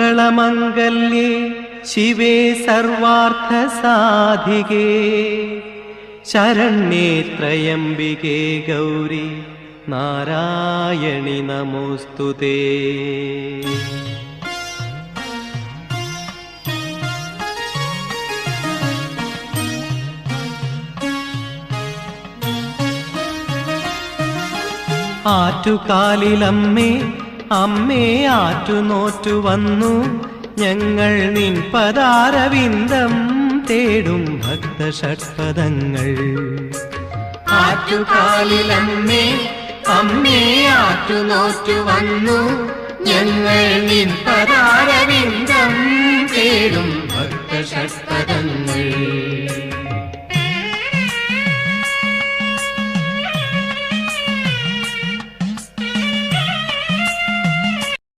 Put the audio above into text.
സർവമംഗളമംഗല്യേ ശിവേ സർവാർത്ഥസാധികേ ശരണ്യേ ത്രയംബികേ ഗൗരി നാരായണി നമോസ്തുതേ. ആറ്റുകാലിലമ്മേ അമ്മേ ആറ്റുനോറ്റു വന്നു ഞങ്ങൾ നിൻ പദാരവിന്ദം തേടും ഭക്തഷഡ്പദങ്ങൾ. ആറ്റുകാലിലമ്മേ അമ്മേ ആറ്റുനോറ്റു വന്നു ഞങ്ങൾ നിൻ പദാരവിന്ദം